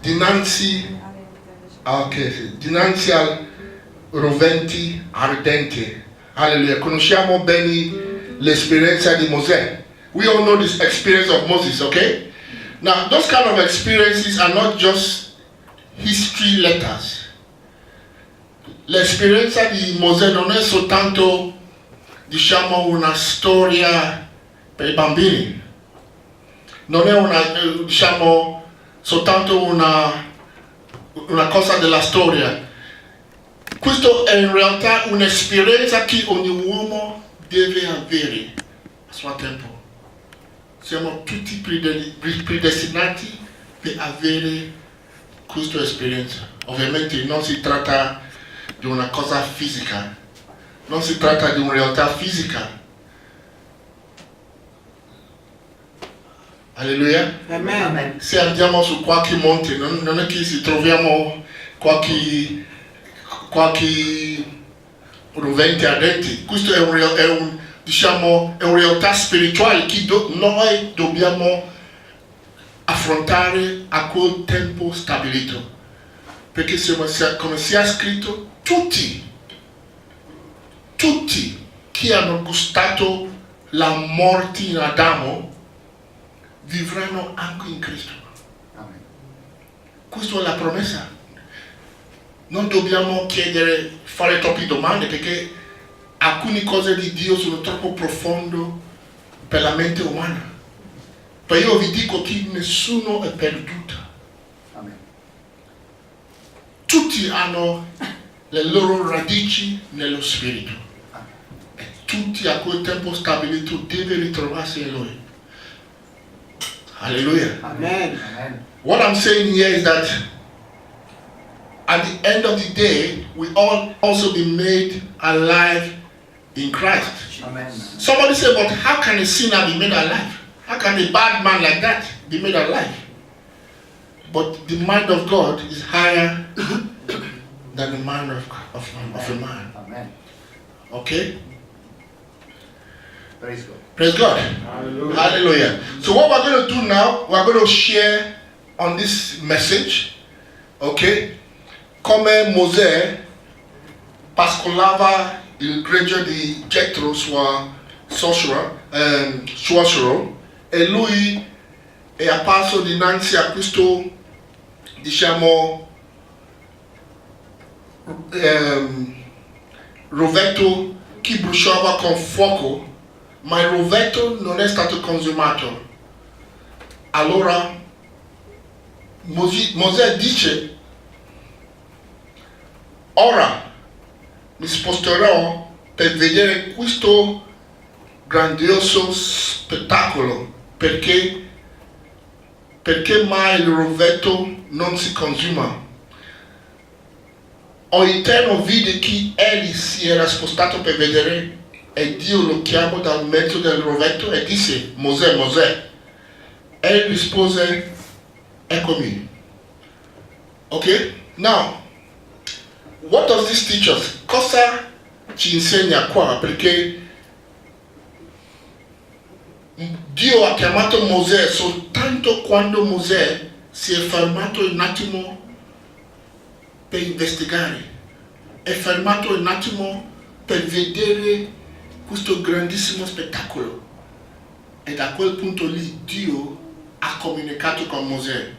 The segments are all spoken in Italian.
dinanzi al roventi ardenti. Alleluia. Conosciamo bene l'esperienza di Mosè. We all know this experience of Moses, okay? Now, those kind of experiences are not just history letters. L'esperienza di Mosè non è soltanto, diciamo, una storia per i bambini. Non è una, diciamo, soltanto una cosa della storia. Questo è in realtà un'esperienza che ogni uomo deve avere a suo tempo. Siamo tutti predestinati per avere questa esperienza. Ovviamente non si tratta di una cosa fisica, non si tratta di una realtà fisica. Alleluia. Amen. Se andiamo su qualche monte, non è che si troviamo qualche rovente ardenti. Questo è una realtà spirituale che noi dobbiamo affrontare a quel tempo stabilito. Perché come sia scritto, tutti che hanno gustato la morte in Adamo vivranno anche in Cristo. Amen. Questa è la promessa. Non dobbiamo fare troppe domande, perché alcune cose di Dio sono troppo profonde per la mente umana. Ma io vi dico che nessuno è perduto. Amen. Tutti hanno le loro radici nello spirito. E tutti a quel tempo stabilito devono ritrovarsi in Lui. Hallelujah. Amen. Amen. What I'm saying here is that at the end of the day, we all also be made alive in Christ. Amen. Somebody said, but how can a sinner be made alive? How can a bad man like that be made alive? But the mind of God is higher than the mind of a man. Amen. Okay? Praise God. Praise God. Hallelujah. Hallelujah. So what we're going to do now, we're going to share on this message, okay? Come Mosè pascolava il gregge di Getro, suo suocero, e lui è apparso dinanzi a questo, diciamo, rovetto che bruciava con fuoco, ma il rovetto non è stato consumato. Allora Mosè dice: ora mi sposterò per vedere questo grandioso spettacolo, perché mai il rovetto non si consuma. Eterno vide che egli si era spostato per vedere, e Dio lo chiamò dal mezzo del rovetto e disse: Mosè, Mosè. Egli rispose: eccomi. Ok? Now, what does this teach us? Cosa ci insegna qua? Perché Dio ha chiamato Mosè soltanto quando Mosè si è fermato un attimo per investigare, è fermato un attimo per vedere questo grandissimo spettacolo, e da quel punto lì Dio ha comunicato con Mosè.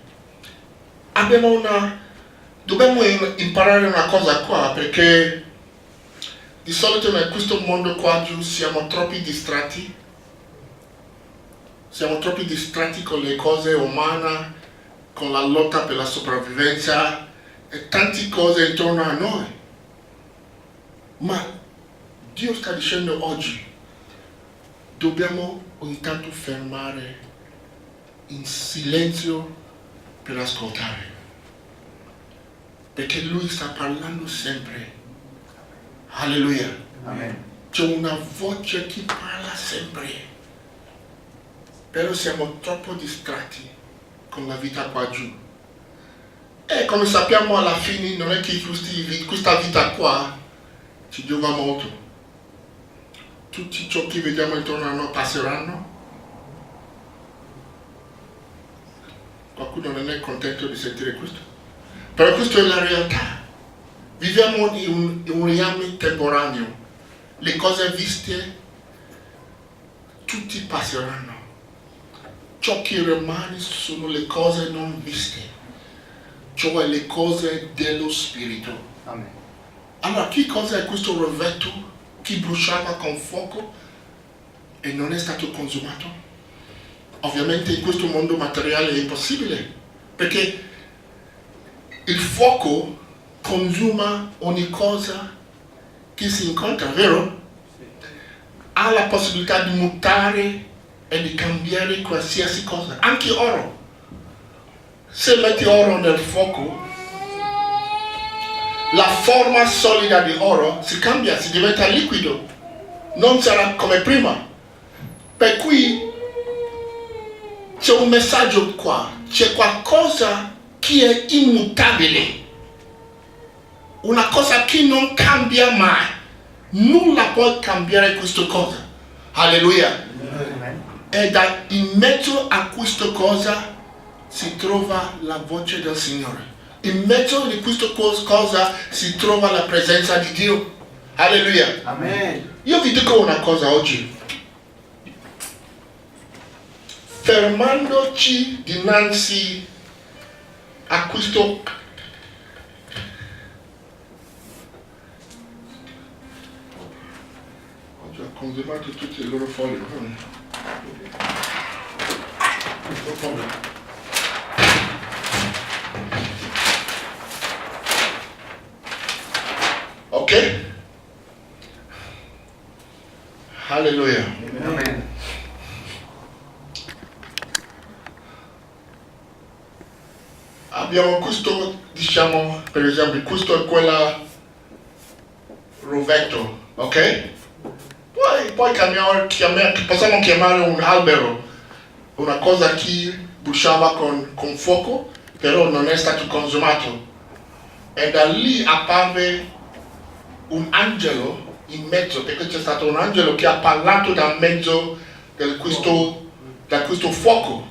Dobbiamo imparare una cosa qua, perché di solito in questo mondo qua giù siamo troppo distratti con le cose umane, con la lotta per la sopravvivenza e tante cose intorno a noi. Ma Dio sta dicendo oggi: dobbiamo ogni tanto fermare in silenzio per ascoltare, perché Lui sta parlando sempre. Alleluia. Amen. C'è una voce che parla sempre, però siamo troppo distratti con la vita qua giù. E come sappiamo, alla fine non è che questa vita qua ci giova molto. Tutti ciò che vediamo intorno a noi passeranno. Qualcuno non è contento di sentire questo. Però questa è la realtà. Viviamo in un regno temporaneo. Le cose viste, tutti passeranno. Ciò che rimane sono le cose non viste, cioè le cose dello Spirito. Amen. Allora, che cosa è questo rovetto che bruciava con fuoco e non è stato consumato? Ovviamente in questo mondo materiale è impossibile, perché il fuoco consuma ogni cosa che si incontra, vero? Ha la possibilità di mutare e di cambiare qualsiasi cosa, anche oro. Se metti oro nel fuoco, la forma solida di oro si cambia, si diventa liquido, non sarà come prima. Per cui c'è un messaggio qua, c'è qualcosa che è immutabile, una cosa che non cambia mai. Nulla può cambiare questa cosa. Alleluia. Amen. E in mezzo a questa cosa si trova la voce del Signore. In mezzo di questa cosa si trova la presenza di Dio. Alleluia. Amen. Io vi dico una cosa oggi. Fermandoci dinanzi a questo ho già consumato tutte le loro foglie. Non problema. Ok? Alleluia. Amen. Abbiamo questo, diciamo, per esempio, questo è quella rovetto, ok? Poi possiamo chiamare un albero, una cosa che bruciava con fuoco, però non è stato consumato. E da lì apparve un angelo in mezzo, perché c'è stato un angelo che ha parlato da mezzo da questo fuoco.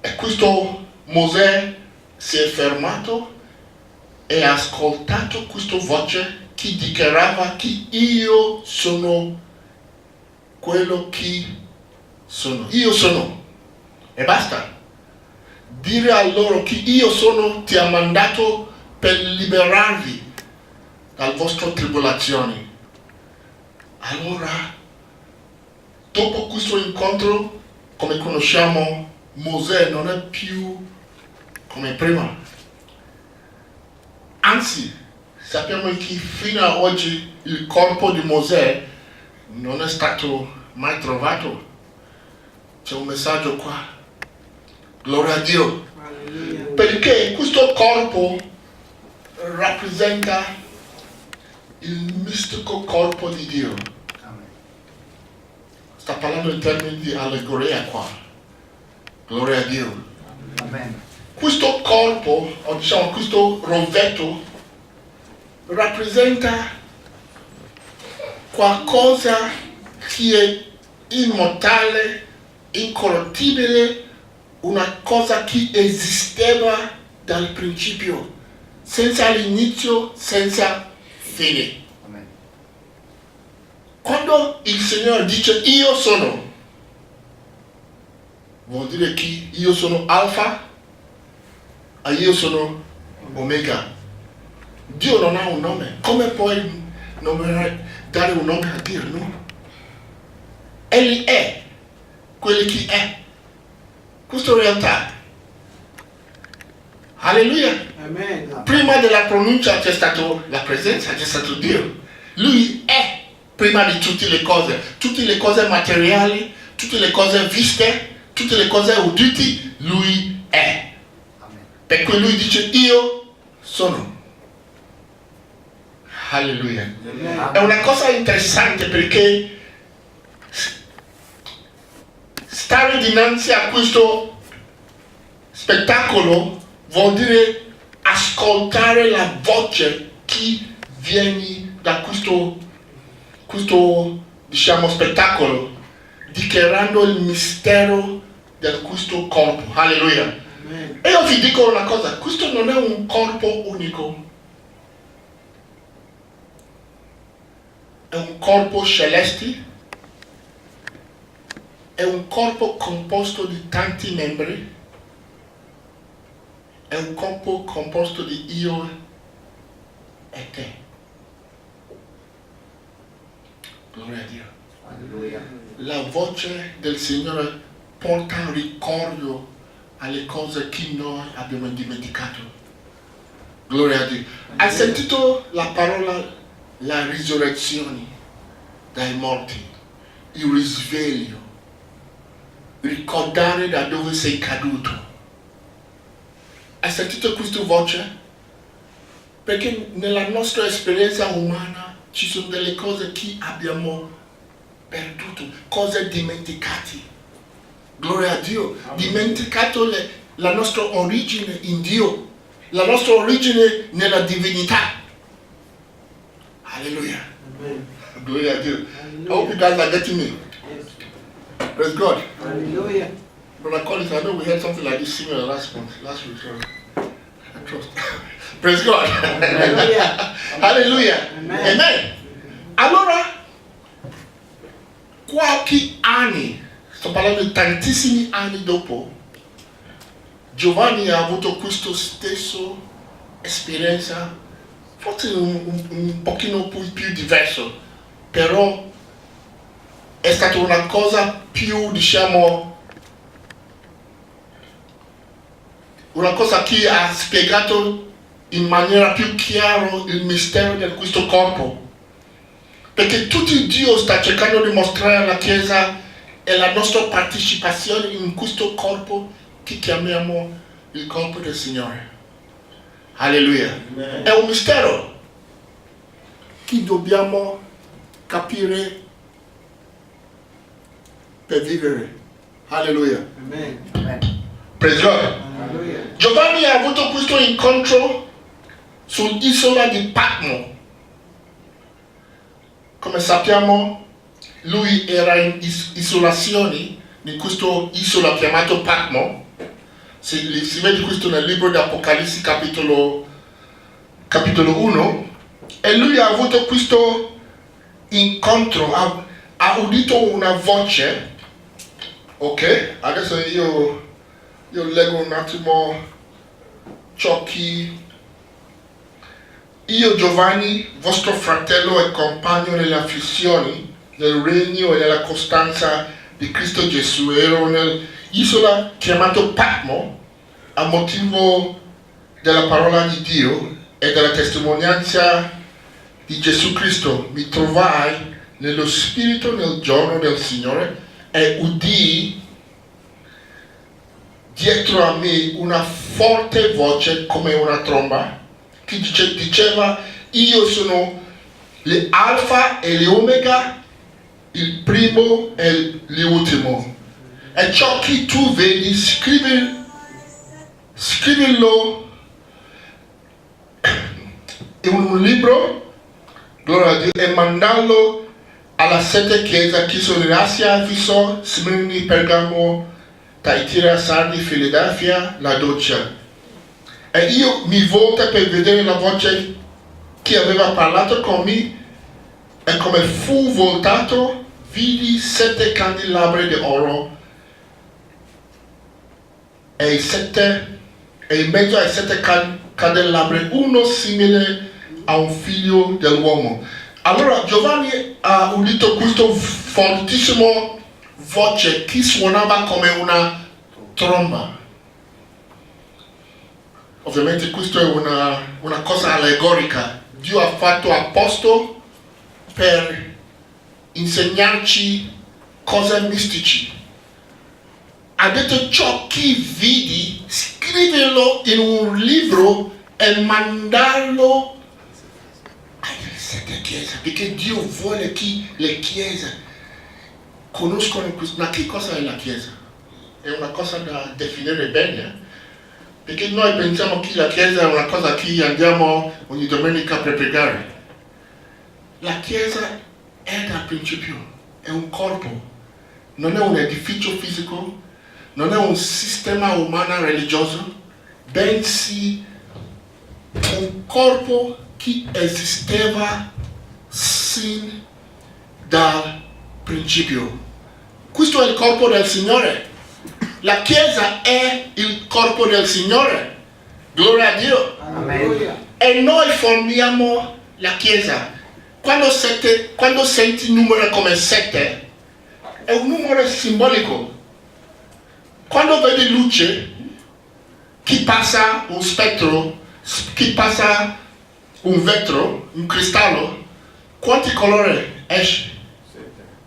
E questo Mosè si è fermato e ha ascoltato questa voce che dichiarava che io sono quello che sono. Io sono. E basta. Dire a loro che io sono ti ha mandato per liberarvi dalle vostre tribolazioni. Allora, dopo questo incontro, come conosciamo, Mosè non è più come prima. Anzi, sappiamo che fino ad oggi il corpo di Mosè non è stato mai trovato. C'è un messaggio qua. Gloria a Dio. Alleluia. Perché questo corpo rappresenta il mistico corpo di Dio. Amen. Sta parlando in termini di allegoria qua. Gloria a Dio. Amen. Questo corpo, o diciamo questo rovetto, rappresenta qualcosa che è immortale, incorruttibile, una cosa che esisteva dal principio, senza inizio, senza fine. Amen. Quando il Signore dice io sono, vuol dire che io sono Alfa e io sono Omega. Dio non ha un nome. Come puoi dare un nome a Dio? No? Egli è quello che è. Questa è la realtà. Alleluia. Amen. Prima della pronuncia c'è stata la presenza, c'è stato Dio. Lui è prima di tutte le cose materiali, tutte le cose viste, tutte le cose udite, Lui è. Amen. Per cui Lui dice io sono. Alleluia. Amen. È una cosa interessante perché stare dinanzi a questo spettacolo vuol dire ascoltare la voce che viene da questo diciamo spettacolo, dichiarando il mistero di questo corpo. Alleluia. Amen. E io vi dico una cosa, questo non è un corpo unico, è un corpo celeste, è un corpo composto di tanti membri, è un corpo composto di io e te. Gloria a Dio. Alleluia. La voce del Signore porta ricordo alle cose che noi abbiamo dimenticato. Gloria a Dio. Hai sentito la parola, la risurrezione dai morti, il risveglio, ricordare da dove sei caduto. Hai sentito questa voce? Perché nella nostra esperienza umana ci sono delle cose che abbiamo perduto, cose dimenticate. Gloria a Dio. Dimenticato la nostra origine in Dio, la nostra origine nella divinità. Alleluia. Amen. Gloria a Dio. I hope you guys are getting me. Yes. Praise God. Hallelujah. Brother Collins, I know we had something like this similar last week. I trust. Praise God. Hallelujah. Hallelujah. Amen. Amen. Allora, qualche anni, sto parlando di tantissimi anni dopo, Giovanni ha avuto questa stessa esperienza, forse un pochino più diverso, però è stata una cosa più, diciamo, una cosa che ha spiegato in maniera più chiara il mistero di questo corpo. Perché tutto Dio sta cercando di mostrare alla Chiesa è la nostra partecipazione in questo corpo che chiamiamo il corpo del Signore. Alleluia. Amen. È un mistero che dobbiamo capire per vivere. Alleluia. Amen. Amen. Praise God. Hallelujah. Giovanni ha avuto questo incontro sull'isola di Patmo. Come sappiamo, lui era in isolazione in questa isola chiamata Patmo. Si vede questo nel libro di Apocalisse capitolo 1. E lui ha avuto questo incontro, ha udito una voce. Ok? Adesso io leggo un attimo ciò che io, Giovanni, vostro fratello e compagno nelle afflizioni, nel regno e nella costanza di Cristo Gesù, ero nell'isola chiamata Patmo a motivo della parola di Dio e della testimonianza di Gesù Cristo. Mi trovai nello Spirito nel giorno del Signore e udii dietro a me una forte voce come una tromba che diceva: io sono l'Alfa e l'Omega, il primo e l'ultimo. E ciò che tu vedi, scrivilo in un libro, gloria a Dio, e mandalo alla sette chiese che sono in Asia, Efeso, Smirne, Pergamo, Thyatira, Sardi, Filadelfia, Laodicea. E io mi voltai per vedere la voce che aveva parlato con me, e come fu voltato vidi 7 candelabri di oro e in mezzo ai 7 candelabri uno simile a un figlio dell'uomo. Allora Giovanni ha udito questa fortissima voce che suonava come una tromba. Ovviamente questo è una cosa allegorica. Dio ha fatto apposta per insegnarci cose mistici. Ha detto: ciò che vidi, scriverlo in un libro e mandarlo alle 7 chiese, perché Dio vuole che le chiese conoscono questo. Ma che cosa è la chiesa? È una cosa da definire bene, perché noi pensiamo che la chiesa è una cosa che andiamo ogni domenica per pregare. La chiesa è dal principio, è un corpo, non è un edificio fisico, non è un sistema umano religioso, bensì un corpo che esisteva sin dal principio. Questo è il corpo del Signore. La Chiesa è il corpo del Signore. Gloria a Dio. Alleluia. E noi formiamo la Chiesa. Quando senti il numero come 7, è un numero simbolico. Quando vedi luce, chi passa un spettro, chi passa un vetro, un cristallo, quanti colori esce?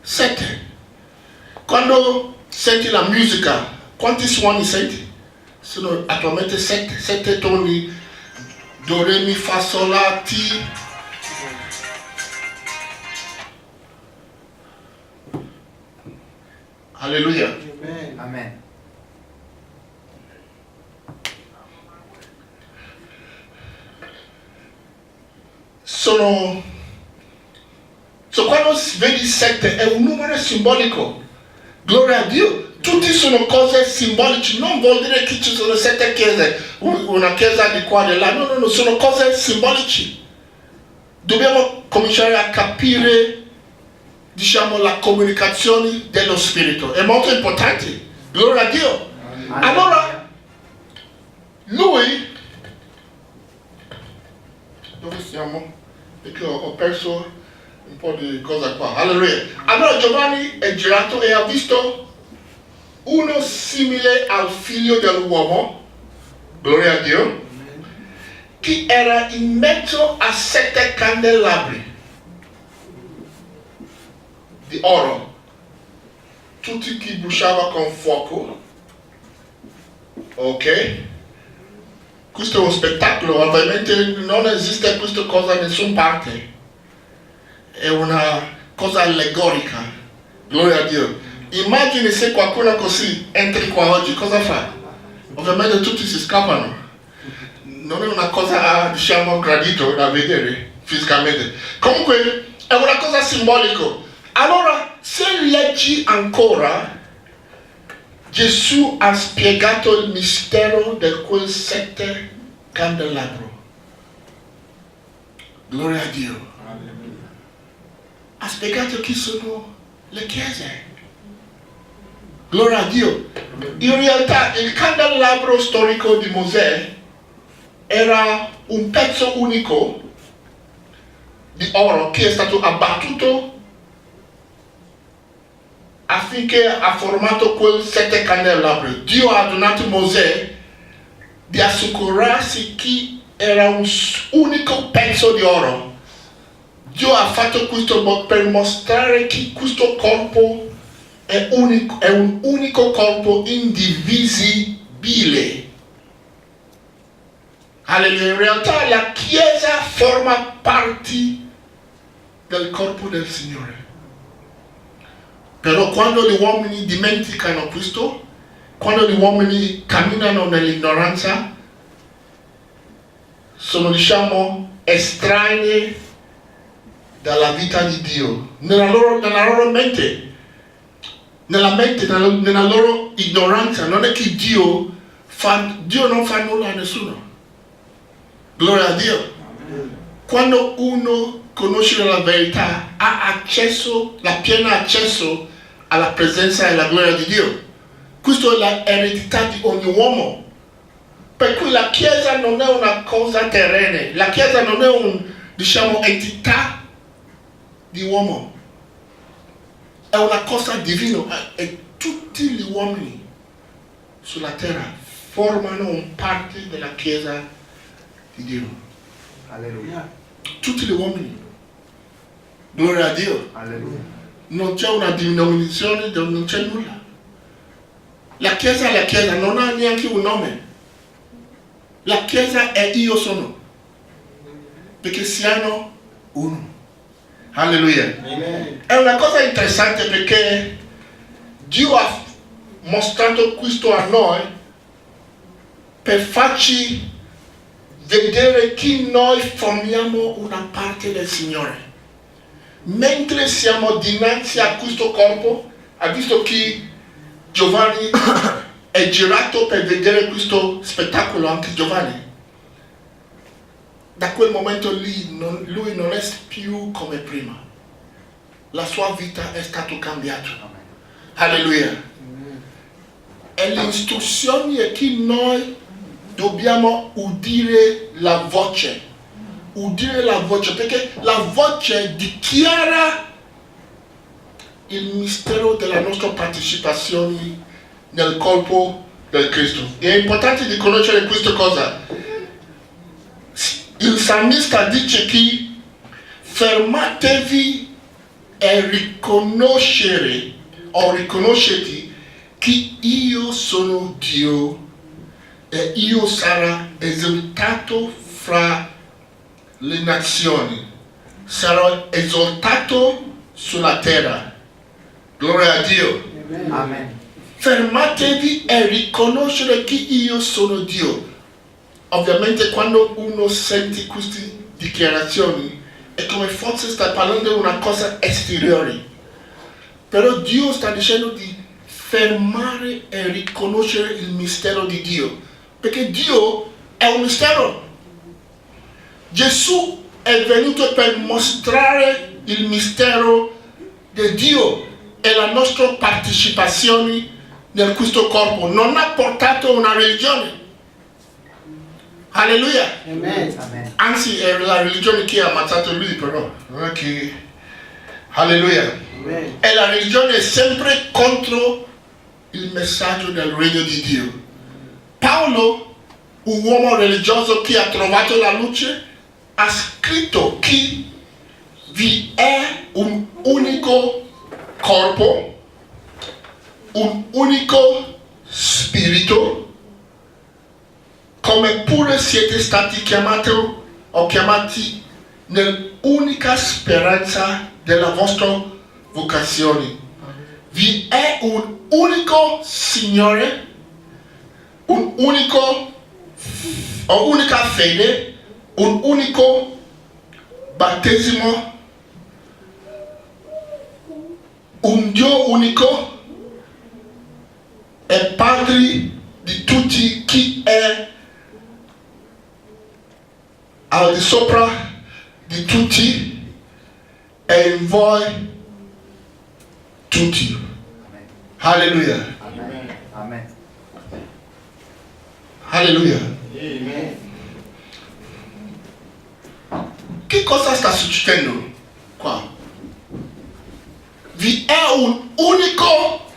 7. Quando senti la musica, quanti suoni senti? Sono attualmente 7 toni. Do, re, mi, fa, sol, la, ti. Alleluia. Amen. Amen. Quando vedi 7 è un numero simbolico. Gloria a Dio. Tutti sono cose simboliche, non vuol dire che ci sono 7 chiese, una chiesa di qua e di là, no, sono cose simboliche. Dobbiamo cominciare a capire, diciamo, la comunicazione dello Spirito, è molto importante. Gloria a Dio. Allora, lui, dove siamo? Perché ho perso un po' di cosa qua. Alleluia. Allora Giovanni è girato e ha visto uno simile al figlio dell'uomo, gloria a Dio, che era in mezzo a 7 candelabri di oro, tutti che bruciava con fuoco. Ok? Questo è uno spettacolo, ovviamente non esiste questa cosa da nessuna parte, è una cosa allegorica, gloria a Dio. Immagini se qualcuno così entri qua oggi, cosa fa? Ovviamente tutti si scappano. Non è una cosa, diciamo, gradita da vedere fisicamente. Comunque è una cosa simbolica. Allora, se leggi ancora, Gesù ha spiegato il mistero di quel 7 candelabro. Gloria a Dio. Ha spiegato chi sono le chiese. Gloria a Dio. In realtà il candelabro storico di Mosè era un pezzo unico di oro che è stato abbattuto affinché ha formato quel 7 candelabri. Dio ha donato a Mosè di assicurarsi che era un unico pezzo di oro. Dio ha fatto questo per mostrare che questo corpo è un unico corpo indivisibile. Alleluia. In realtà la Chiesa forma parte del corpo del Signore. Però quando gli uomini dimenticano questo, quando gli uomini camminano nell'ignoranza, sono, diciamo, estranei dalla vita di Dio, nella loro mente. Nella loro ignoranza. Non è che Dio non fa nulla a nessuno. Gloria a Dio. Quando uno conosce la verità, ha accesso, la piena accesso alla presenza e alla gloria di Dio. Questa è l'eredità di ogni uomo. Per cui la Chiesa non è una cosa terrena, la Chiesa non è entità di uomo. È una cosa divina e tutti gli uomini sulla terra formano un parte della Chiesa di Dio. Alleluia. Tutti gli uomini. Gloria a Dio. Alleluia. Non c'è una denominazione, non c'è nulla. La Chiesa è la Chiesa, non ha neanche un nome. La Chiesa è io sono. Perché siano uno. Alleluia. Amen. È una cosa interessante perché Dio ha mostrato questo a noi per farci vedere che noi formiamo una parte del Signore. Mentre siamo dinanzi a questo corpo, ha visto che Giovanni è girato per vedere questo spettacolo anche Giovanni. Da quel momento lì lui non è più come prima. La sua vita è stata cambiata. Alleluia. E l'istruzione è che noi dobbiamo udire la voce. Udire la voce, perché la voce dichiara il mistero della nostra partecipazione nel corpo del Cristo. È importante di conoscere questa cosa. Il salmista dice che fermatevi e riconoscere o riconoscete che io sono Dio e io sarò esaltato fra le nazioni, sarò esaltato sulla terra. Gloria a Dio. Amen. Fermatevi e riconoscere che io sono Dio. Ovviamente quando uno sente queste dichiarazioni è come forse sta parlando di una cosa esteriore. Però Dio sta dicendo di fermare e riconoscere il mistero di Dio. Perché Dio è un mistero. Gesù è venuto per mostrare il mistero di Dio e la nostra partecipazione nel questo corpo. Non ha portato una religione. Alleluia. Amen. Anzi, è la religione che ha ammazzato lui, però. Non è che... Alleluia. Amen. E la religione è sempre contro il messaggio del regno di Dio. Paolo, un uomo religioso che ha trovato la luce, ha scritto che vi è un unico corpo, un unico spirito, come pure siete stati chiamati o chiamati nell'unica speranza della vostra vocazione. Vi è un unico Signore, un unico o unica fede, un unico battesimo, un Dio unico e Padre di tutti, chi è al di sopra di tutti e in voi tutti. Alleluia. Amen. Alleluia. Amen. Che cosa sta succedendo qua? Vi è un unico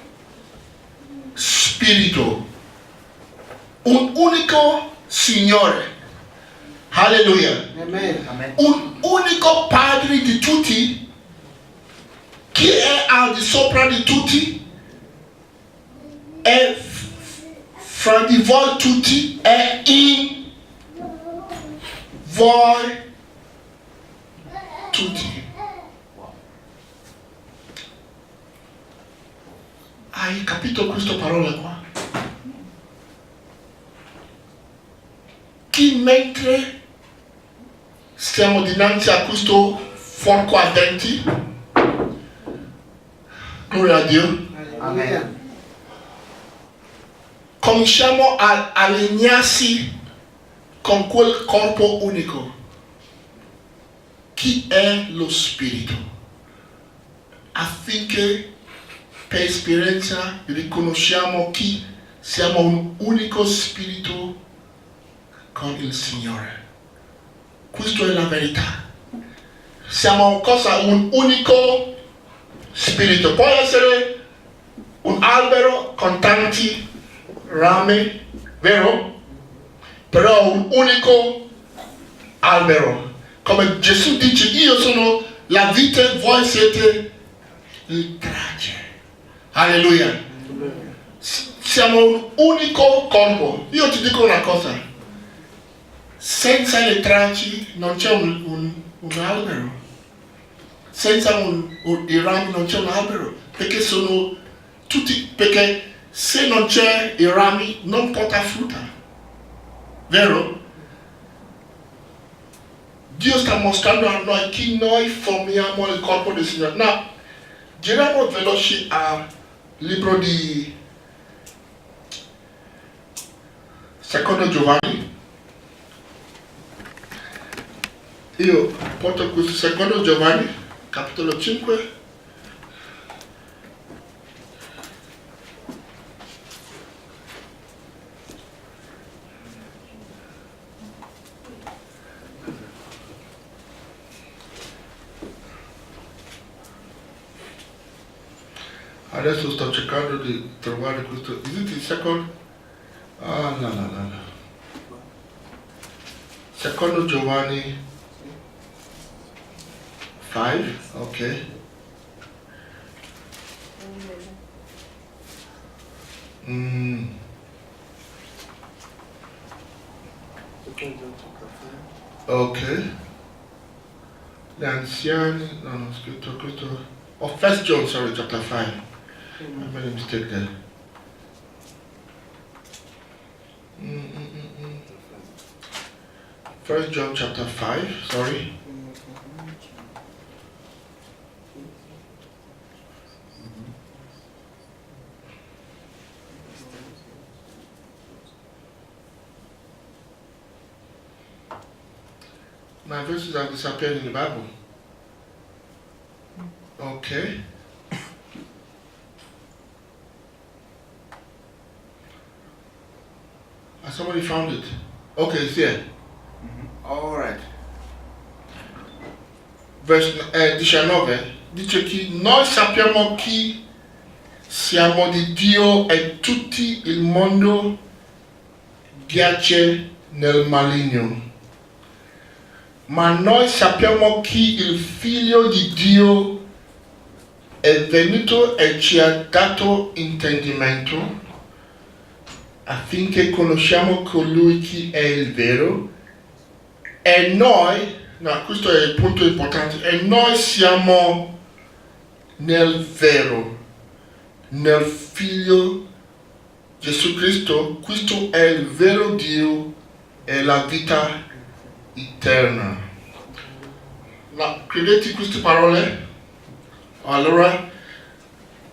spirito, un unico Signore. Alleluia. Amen. Un unico Padre di tutti, che è al di sopra di tutti e fra di voi tutti e in voi tutti. Hai capito questa parola qua? Che mentre stiamo dinanzi a questo fuoco a denti, gloria a Dio, Amen. cominciamo a allinearsi con quel corpo unico. Chi è lo Spirito? Affinché per esperienza riconosciamo che siamo un unico Spirito con il Signore. Questa è la verità. Siamo un unico Spirito. Può essere un albero con tanti rami, vero? Però un unico albero. Come Gesù dice, io sono la vite, voi siete il tracce. Alleluia. Siamo un unico corpo. Io ti dico una cosa. Senza le tracce non c'è un albero. Senza i rami non c'è un albero. Perché sono tutti, perché se non c'è i rami non porta frutta. Vero? Dio sta mostrando a noi che noi formiamo il corpo del Signore. No, giriamo veloci al libro di Secondo Giovanni. Io porto questo secondo Giovanni, capitolo 5. Adesso sto cercando di trovare questo. Is it the second? Ah, no. Secondo Giovanni 5, ok. Ok. Gli anziani, no, non ho scritto questo. Oh, First John, sorry, chapter 5. I made a mistake there. First John chapter 5, sorry. My verses have disappeared in the Bible. Okay. Has somebody found it? Okay, it's here. All right. Verse 19 dice che noi sappiamo chi siamo di Dio e tutto il mondo giace nel maligno. Ma noi sappiamo che il Figlio di Dio è venuto e ci ha dato intendimento affinché conosciamo colui che è il vero e noi, no, questo è il punto importante, e noi siamo nel vero, nel Figlio Gesù Cristo. Questo è il vero Dio e la vita eterna. No, credete queste parole? Allora,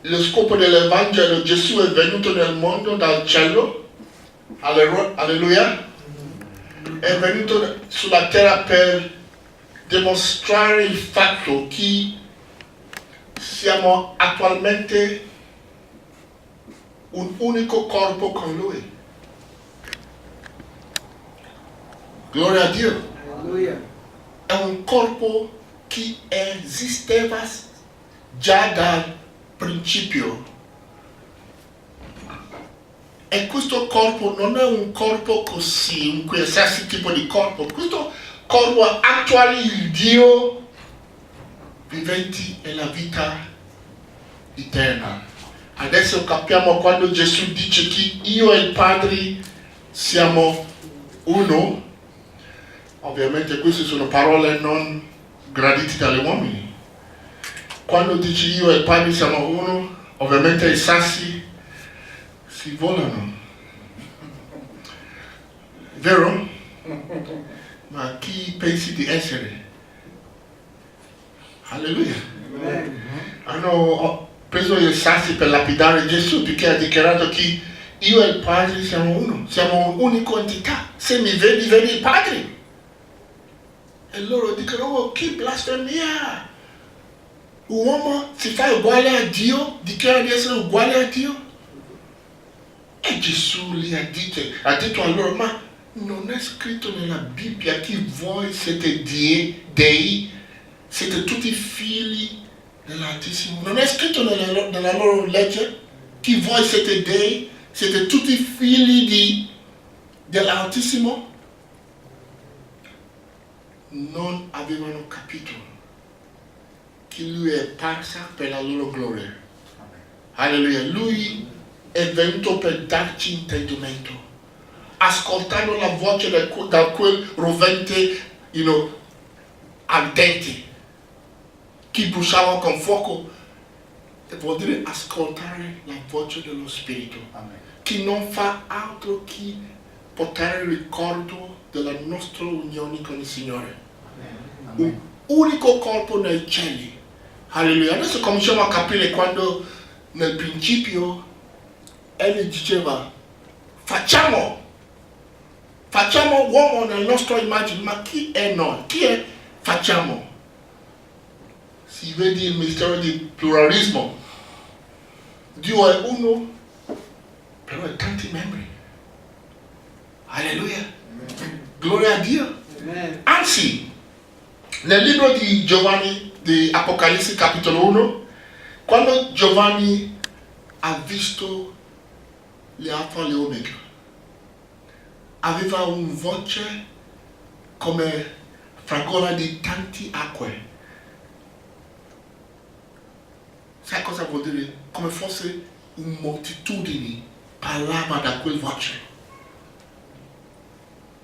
lo scopo dell'Evangelo, Gesù è venuto nel mondo dal cielo, alleluia, è venuto sulla terra per dimostrare il fatto che siamo attualmente un unico corpo con Lui. Gloria a Dio. Alleluia. È un corpo che esisteva già dal principio. E questo corpo non è un corpo così, un qualsiasi tipo di corpo. Questo corpo attuale il Dio viventi e la vita eterna. Adesso capiamo quando Gesù dice che io e il Padre siamo uno. Ovviamente queste sono parole non gradite dagli uomini. Quando dice io e il Padre siamo uno, ovviamente i sassi si volano. Vero? Ma chi pensi di essere? Alleluia. Hanno preso i sassi per lapidare Gesù perché ha dichiarato che io e il Padre siamo uno, siamo un'unica entità. Se mi vedi, vedi il Padre. E loro dicono, oh, che blasfemia! Un uomo si fa uguale a Dio, dichiara di essere uguale a Dio. E Gesù gli ha detto a loro, ma non è scritto nella Bibbia che voi siete dei, siete tutti figli dell'Altissimo. Non è scritto nella loro legge che voi siete dei, siete tutti figli dell'Altissimo? Non avevano capito che Lui è parsa per la loro gloria. Alleluia. Lui è venuto per darci intendimento. Ascoltando la voce da quel rovente, ardente, che bruciava con fuoco. Vuol dire ascoltare la voce dello Spirito. Amen. Che non fa altro che portare il ricordo della nostra unione con il Signore. Un unico corpo nei cieli. Alleluia. Adesso cominciamo a capire quando nel principio Egli diceva facciamo. Facciamo uomo nel nostro immagine, ma chi è noi? Chi è facciamo? Si vede il mistero di pluralismo. Dio è uno, però ha tanti membri. Alleluia. Gloria a Dio. Anzi, nel libro di Giovanni, di Apocalisse capitolo 1, quando Giovanni ha visto le Alfa e le Omega, aveva una voce come fragola di tante acque. Sai cosa vuol dire? Come fosse un moltitudine parlava da quel voce.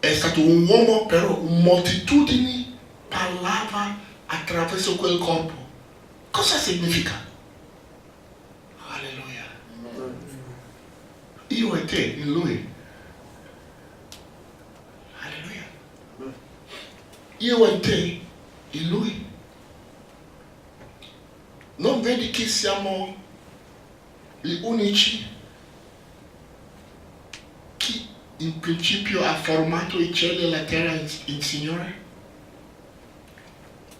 È stato un uomo, però un moltitudine parlava attraverso quel corpo. Cosa significa? Alleluia. Io e te in lui. Alleluia. Io e te in lui. Non vedi che siamo gli unici che in principio ha formato i cieli e la terra in Signore?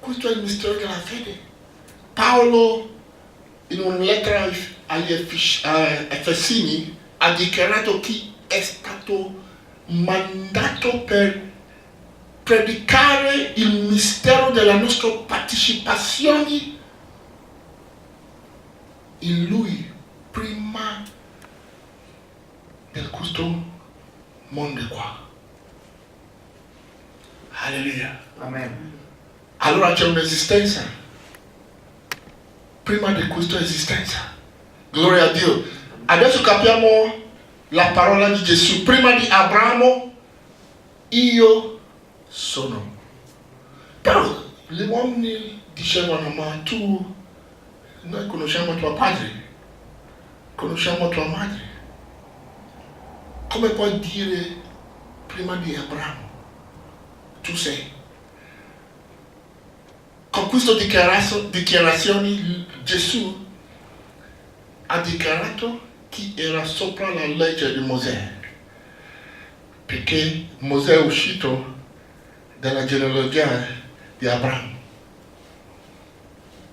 Questo è il mistero della fede. Paolo, in una lettera agli Efesini, ha dichiarato che è stato mandato per predicare il mistero della nostra partecipazione in lui prima di questo mondo qua. Alleluia. Amen. Allora c'è un'esistenza prima di questa esistenza. Gloria a Dio. Adesso capiamo la parola di Gesù. Prima di Abramo, io sono. Però gli uomini dicevano, ma tu, noi conosciamo tuo padre, conosciamo tua madre. Come puoi dire prima di Abramo, tu sei? Con questa dichiarazione Gesù ha dichiarato che era sopra la legge di Mosè, perché Mosè è uscito dalla genealogia di Abramo.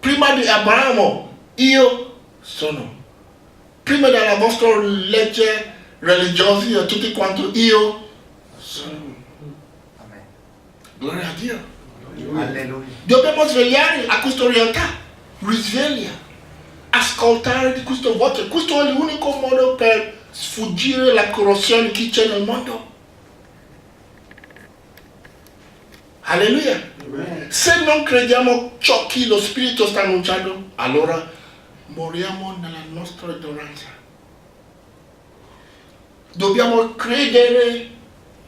Prima di Abramo io sono. Prima della vostra legge religiosa e tutti quanto io sono. Amen. Gloria a Dio. Alleluia. Dobbiamo svegliare a questa realtà. Risveglia. Ascoltare di questa voce. Questo è l'unico modo per sfuggire la corruzione che c'è nel mondo. Alleluia. Amen. Se non crediamo ciò che lo Spirito sta annunciando, allora moriamo nella nostra ignoranza. Dobbiamo credere,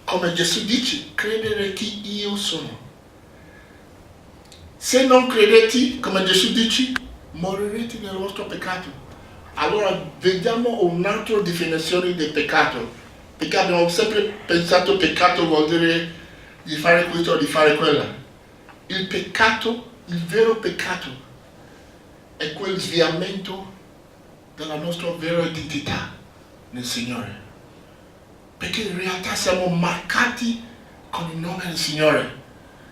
come Gesù dice, credere che io sono. Se non credete, come Gesù dice, morirete nel vostro peccato. Allora vediamo un'altra definizione di peccato. Perché abbiamo sempre pensato che peccato vuol dire di fare questo o di fare quello. Il peccato, il vero peccato, è quel sviamento della nostra vera identità nel Signore. Perché in realtà siamo marcati con il nome del Signore.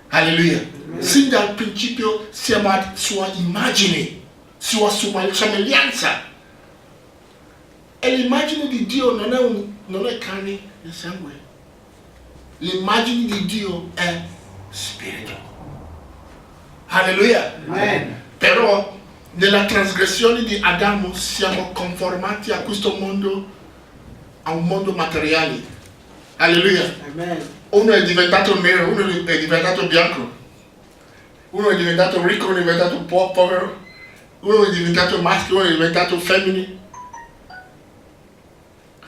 Alleluia. Sin dal principio siamo a sua immagine, sua somiglianza. E l'immagine di Dio non è carne e sangue. L'immagine di Dio è spirito. Alleluia. Amen. Però nella trasgressione di Adamo siamo conformati a questo mondo, a un mondo materiale. Alleluia. Amen. Uno è diventato nero, uno è diventato bianco. Uno è diventato ricco, uno è diventato povero. Uno è diventato maschio, uno è diventato femmine.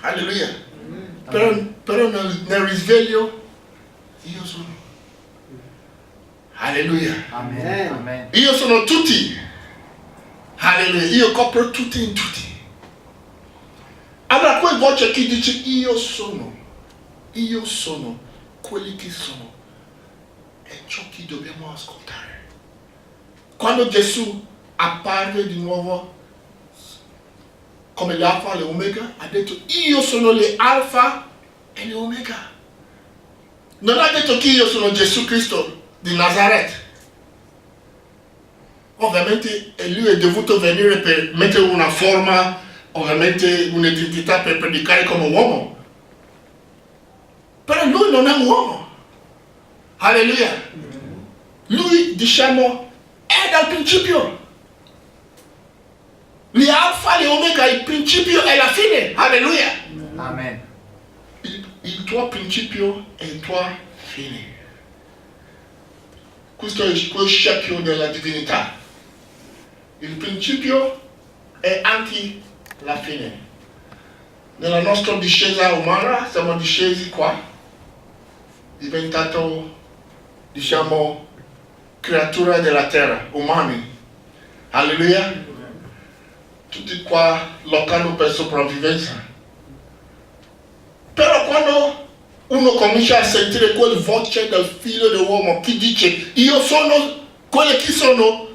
Alleluia. Però nel risveglio io sono. Alleluia. Amen. Amen. Io sono tutti. Alleluia. Io copro tutti in tutti. Allora quella voce che dice io sono quelli che sono, è ciò che dobbiamo ascoltare. Quando Gesù apparve di nuovo come l'alfa e l'omega, ha detto io sono l'alfa e l'omega. non ha detto che io sono Gesù Cristo di Nazareth. Ovviamente lui è dovuto venire per mettere una forma, ovviamente un'identità per predicare come uomo. Però lui non è un uomo. Alleluia. Lui, diciamo, è dal principio. L'alfa e l'omega, il principio e la fine. Alleluia. Amen. Il tuo principio e il tuo fine. Questo è il scempio della divinità. Il principio è anche la fine. Nella nostra discesa umana siamo discesi qua, diventato, diciamo, creatura della terra, umani. Alleluia. Tutti qua lottando per sopravvivenza. Però quando uno comincia a sentire quel voce del figlio dell'uomo che dice io sono quelli che sono,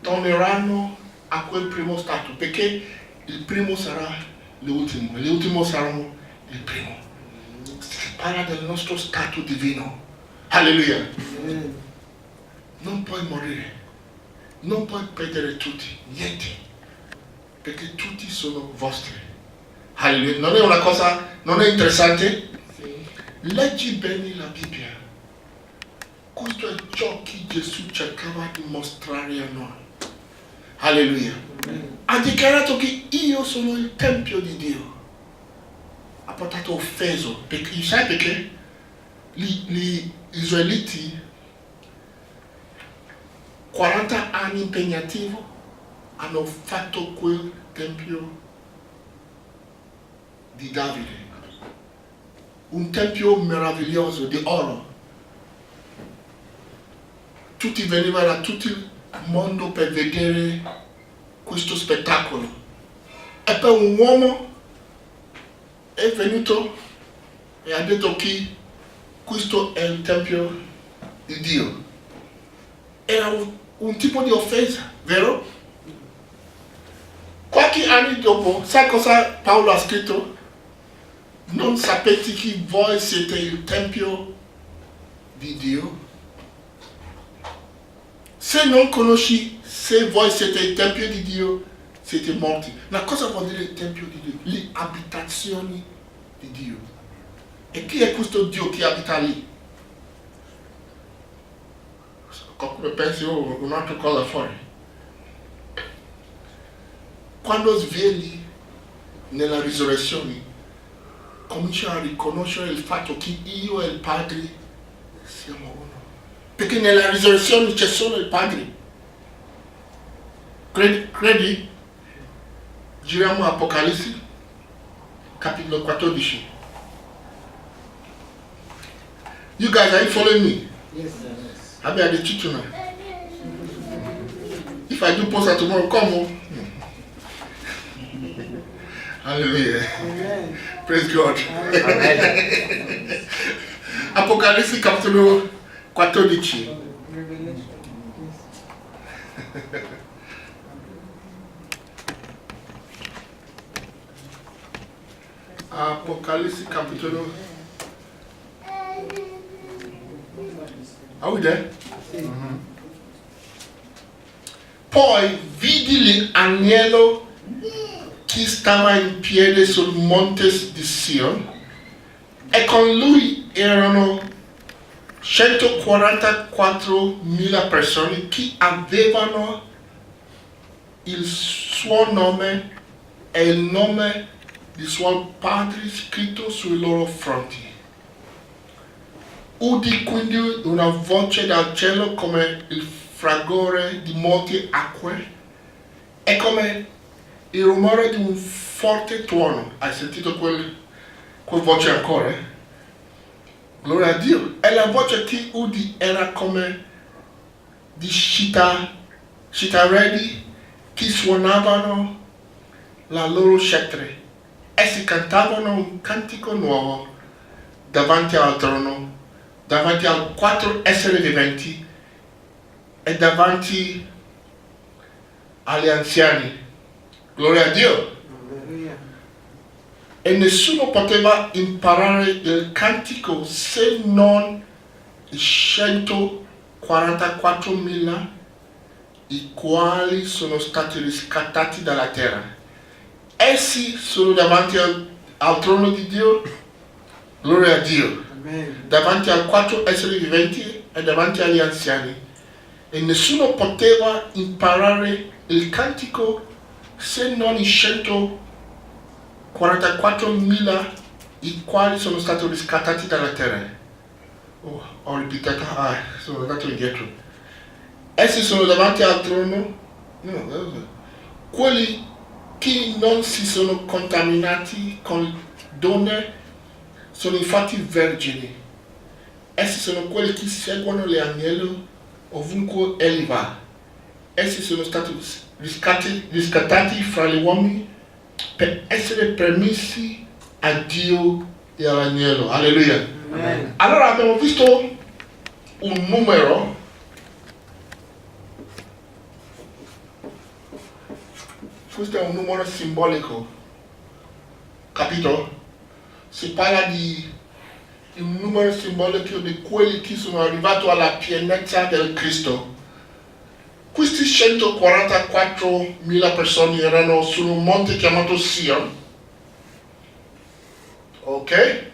torneranno a quel primo stato, perché il primo sarà l'ultimo e l'ultimo sarà il primo. Si parla del nostro stato divino. Alleluia. Non puoi morire, non puoi perdere tutti, niente, perché tutti sono vostri. Alleluia. Non è una cosa, non è interessante? Leggi bene la Bibbia. Questo è ciò che Gesù cercava di mostrare a noi. Alleluia. Ha dichiarato che io sono il Tempio di Dio. Ha portato offeso. Perché, sai perché? Gli Israeliti, 40 anni impegnativi, hanno fatto quel Tempio di Davide. Un Tempio meraviglioso di oro. Tutti venivano da tutto il mondo per vedere questo spettacolo. E poi un uomo è venuto e ha detto che questo è il Tempio di Dio. Era un tipo di offesa, vero? Qualche anno dopo, sai cosa Paolo ha scritto? Non sapete che voi siete il Tempio di Dio? Se non conosci se voi siete il Tempio di Dio, siete morti. Ma cosa vuol dire il Tempio di Dio? Le abitazioni di Dio. E chi è questo Dio che abita lì? Qualcuno pensa, oh, un'altra cosa fuori. Quando svegli nella risurrezione, comincia a riconoscere il fatto che io e il Padre siamo uno. Perché nella risurrezione c'è solo il Padre. Credi? Giriamo Apocalisse, capitolo 14. You guys, are you following me? Yes, sir. I'll be at the church now. If I do post that tomorrow, come on. Hallelujah. Amen. Praise God. Amen. Apocalisse capitolo 14. Revelation. Yes. Apocalisse capitolo. Are we there? Poi vidi l'agnello che stava in piedi sul monte di Sion e con lui erano 144.000 persone che avevano il suo nome e il nome di suo padre scritto sui loro fronti. Udì quindi una voce dal cielo come il fragore di molte acque e come il rumore di un forte tuono. Hai sentito quel voce ancora? Gloria a Dio. E la voce che udì era come di citarelli che suonavano la loro scetre. Essi cantavano un cantico nuovo davanti al trono, davanti a 4 esseri viventi e davanti agli anziani. Gloria a Dio. Hallelujah. e nessuno poteva imparare il cantico se non i 144.000 i quali sono stati riscattati dalla terra. Essi sono davanti al trono di Dio, gloria a Dio, davanti ai 4 esseri viventi e davanti agli anziani. E nessuno poteva imparare il cantico se non i 144.000 i quali sono stati riscattati dalla terra. Ho ripetuto, sono andato indietro. Essi sono davanti al trono, quelli che non si sono contaminati con donne sono infatti vergini. Essi sono quelli che seguono l'agnello ovunque egli va. Essi sono stati riscattati fra gli uomini per essere permessi a Dio e all'agnello. Alleluia. Amen. Allora abbiamo visto un numero questo è un numero simbolico, capito? Si parla di un numero simbolico di quelli che sono arrivati alla pienezza del Cristo. Questi 144.000 persone erano su un monte chiamato Sion, ok?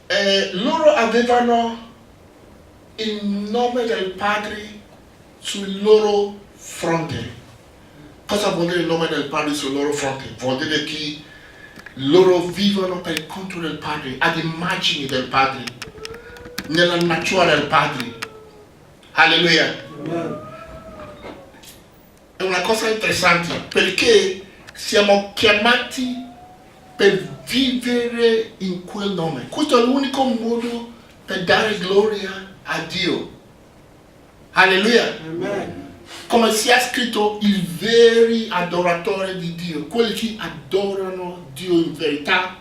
E loro avevano il nome del Padre sul loro fronte. Cosa vuol dire il nome del Padre sul loro fronte? Vuol dire che loro vivono per conto del Padre, ad immagini del Padre, nella natura del Padre. Alleluia. È una cosa interessante perché siamo chiamati per vivere in quel nome. Questo è l'unico modo per dare gloria a Dio. Alleluia. Amen. Come sia scritto, i veri adoratori di Dio, quelli che adorano Dio in verità,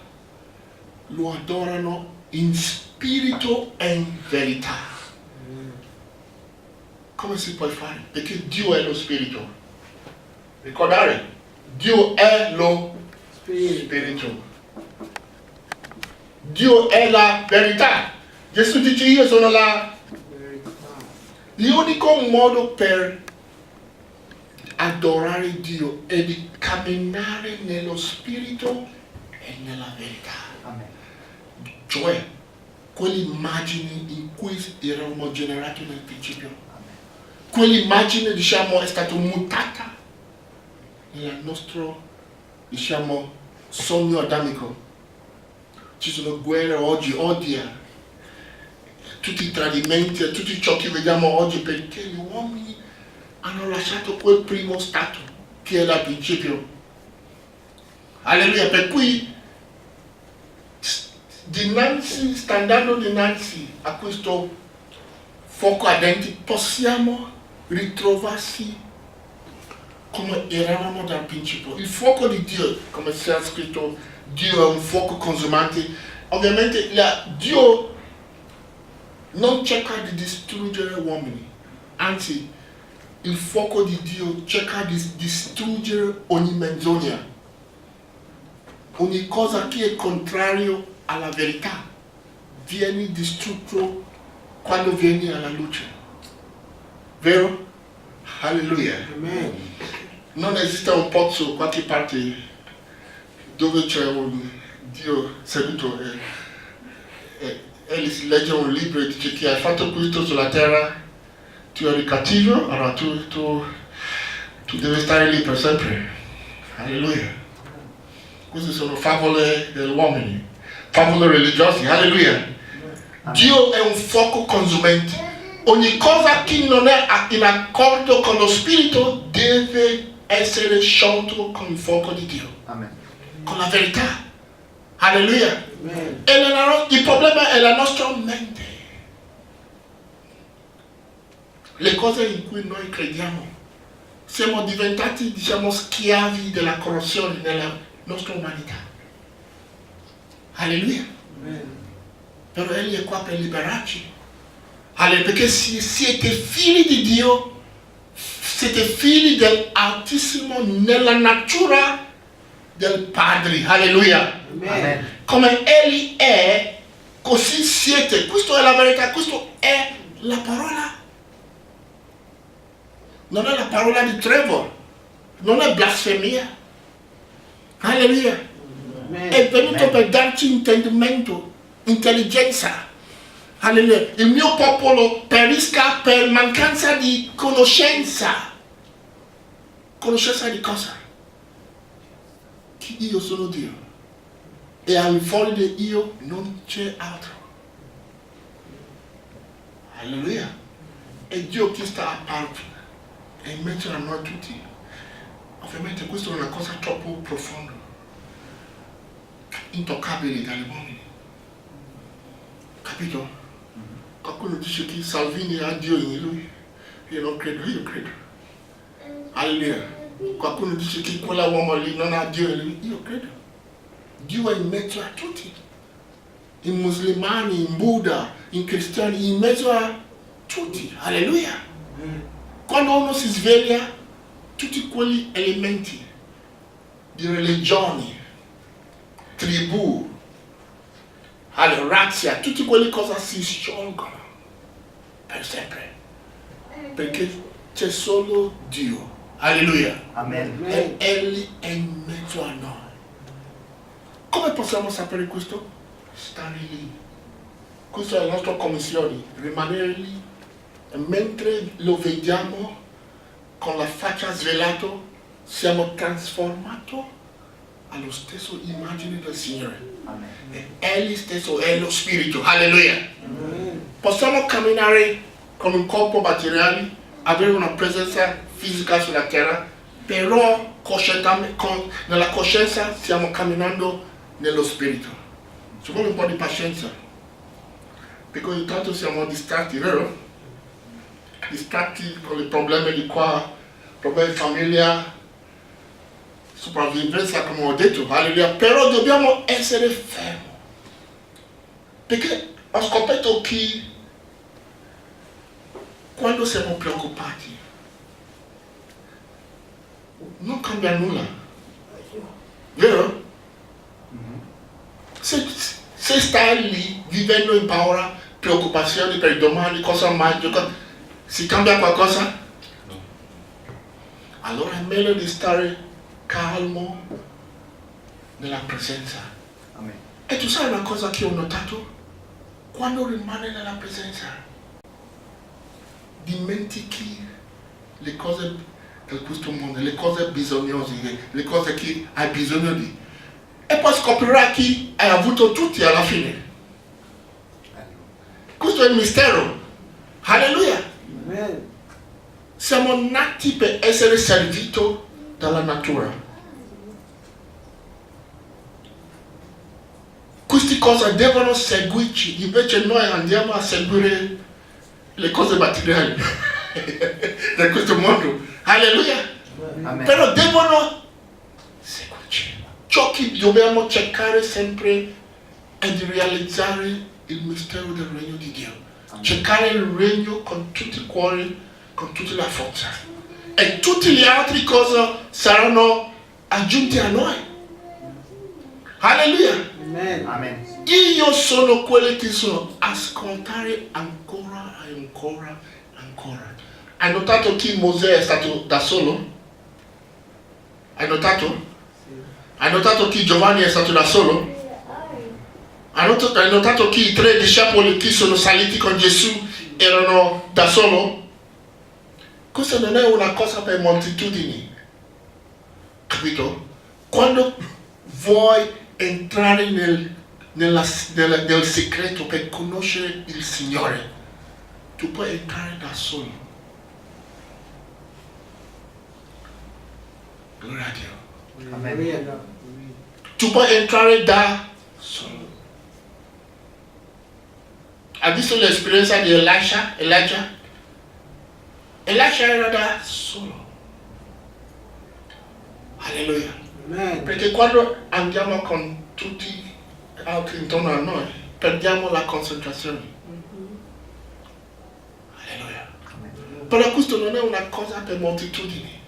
lo adorano in spirito e in verità. Come si può fare? Perché Dio è lo spirito. Ricordare, Dio è lo spirito. Dio è la verità. Gesù dice io sono la verità. L'unico modo per adorare Dio è di camminare nello spirito e nella verità. Amen. Cioè, quell'immagine in cui eravamo generati nel principio. Quell'immagine, diciamo, è stata mutata nel nostro, diciamo, sogno adamico. Ci sono guerre oggi, odia, tutti i tradimenti e tutto ciò che vediamo oggi perché gli uomini hanno lasciato quel primo stato che era il principio. Alleluia, per cui sta andando dinanzi a questo fuoco ardente, possiamo ritrovarsi come eravamo dal principio. Il fuoco di Dio, come si è scritto, Dio è un fuoco consumante. Ovviamente Dio non cerca di distruggere gli uomini, anzi il fuoco di Dio cerca di distruggere ogni menzogna, ogni cosa che è contrario alla verità viene distrutto quando vieni alla luce. Vero? Alleluia. Amen. Non esiste un pozzo da qualche parte dove c'è un Dio seduto e si legge un libro e dice che hai fatto questo sulla terra, tu eri cattivo, allora tu devi stare lì per sempre. Alleluia. Queste sono favole degli uomini, favole religiose. Alleluia. Dio è un fuoco consumente. Ogni cosa che non è in accordo con lo spirito deve essere sciolto con il fuoco di Dio. Amen. Con la verità. Alleluia. Amen. E il problema è la nostra mente. Le cose in cui noi crediamo. Siamo diventati, diciamo, schiavi della corruzione nella nostra umanità. Alleluia. Amen. Però Egli è qua per liberarci. Perché se siete figli di Dio, siete figli dell'Altissimo nella natura del Padre. Alleluia. Amen. Come Egli è, così siete. Questa è la verità, questa è la parola. Non è la parola di Trevor, non è blasfemia. Alleluia. È venuto per darci intendimento, intelligenza. Alleluia. Il mio popolo perisca per mancanza di conoscenza. Conoscenza di cosa? Che io sono Dio. E al fuori di io non c'è altro. Alleluia. È Dio che sta a parte e in mezzo a noi tutti. Ovviamente questa è una cosa troppo profonda, intoccabile dagli uomini. Capito? Qualcuno dice che Salvini ha Dio in lui. Io non credo, io credo. Alleluia. Qualcuno dice che quell'uomo lì non ha Dio in lui. Io credo. Dio è in mezzo a tutti. In musulmani, in Buddha, in cristiani, in mezzo a tutti. Alleluia. Quando uno si sveglia, tutti quegli elementi di religioni, tribù, razza, tutte quelle cose si sciolgono per sempre. Perché c'è solo Dio. Alleluia. Amen. E Egli è in mezzo a noi. Come possiamo sapere questo? Stare lì. Questa è la nostra commissione, rimanere lì. E mentre lo vediamo con la faccia svelata, siamo trasformati allo stesso immagine del Signore. Amen. E Egli stesso è lo Spirito. Alleluia. Possiamo camminare con un corpo materiale, avere una presenza fisica sulla terra, però nella coscienza stiamo camminando nello Spirito. Ci vuole un po' di pazienza, perché ogni tanto siamo distratti, vero? Distratti con i problemi di qua, problemi di famiglia, sopravvivenza, come ho detto, alleluia. Però dobbiamo essere fermi, perché ho scoperto che quando siamo preoccupati non cambia nulla, vero? Se stai lì vivendo in paura, preoccupazioni per domani, cosa mangio, si cambia qualcosa? Allora è meglio di stare calmo nella presenza. Amen. E tu sai una cosa che ho notato? Quando rimane nella presenza, dimentichi le cose di questo mondo, le cose bisognose, le cose che hai bisogno di. E poi scoprirai che hai avuto tutti alla fine. Questo è il mistero. Alleluia. Amen. Siamo nati per essere serviti dalla natura. Queste cose devono seguirci, invece noi andiamo a seguire le cose materiali di questo mondo. Alleluia. Amen. Però devono seguirci. Ciò che dobbiamo cercare sempre è di realizzare il mistero del regno di Dio. Cercare il regno con tutti i cuori, con tutta la forza. E tutte le altre cose saranno aggiunte a noi. Alleluia. Amen. Amen. Io sono quelli che sono ascoltare ancora e ancora e ancora. Hai notato che Mosè è stato da solo? Hai notato? Hai notato che Giovanni è stato da solo? Hai notato che i 3 discepoli che sono saliti con Gesù erano da solo? Questa non è una cosa per moltitudini. Capito? Quando vuoi entrare nel segreto per conoscere il Signore, tu puoi entrare da solo. Gloria a Dio. Amen. Tu puoi entrare da solo. Hai visto l'esperienza di Elijah? Elijah era da solo. Alleluia. Amen. Perché quando andiamo con tutti gli altri intorno a noi, perdiamo la concentrazione. Alleluia. Però questo non è una cosa per moltitudini.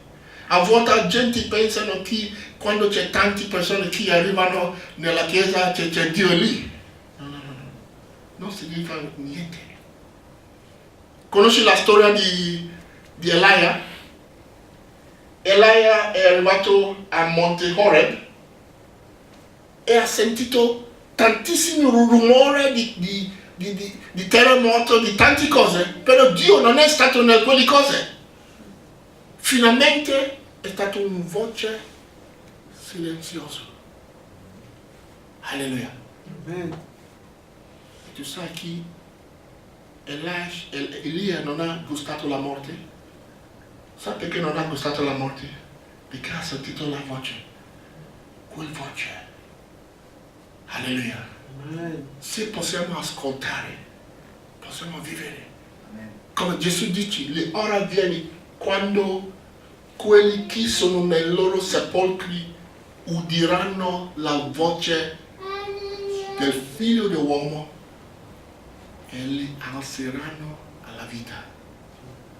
A volte gente pensano che quando c'è tante persone che arrivano nella chiesa c'è Dio lì. No. Non significa niente. Conosci la storia di Elia? Elia è arrivato a Monte Horeb e ha sentito tantissimo rumore di terremoto, di tante cose, però Dio non è stato in quelle cose. Finalmente è stata una voce silenziosa. Alleluia. Amen. Tu sai che Elia non ha gustato la morte? Sai perché non ha gustato la morte? Perché ha sentito la voce. Quella voce. Alleluia. Amen. Se possiamo ascoltare, possiamo vivere. Amen. Come Gesù dice, l'ora viene quando quelli che sono nei loro sepolcri udiranno la voce del Figlio dell'uomo e li alzeranno alla vita.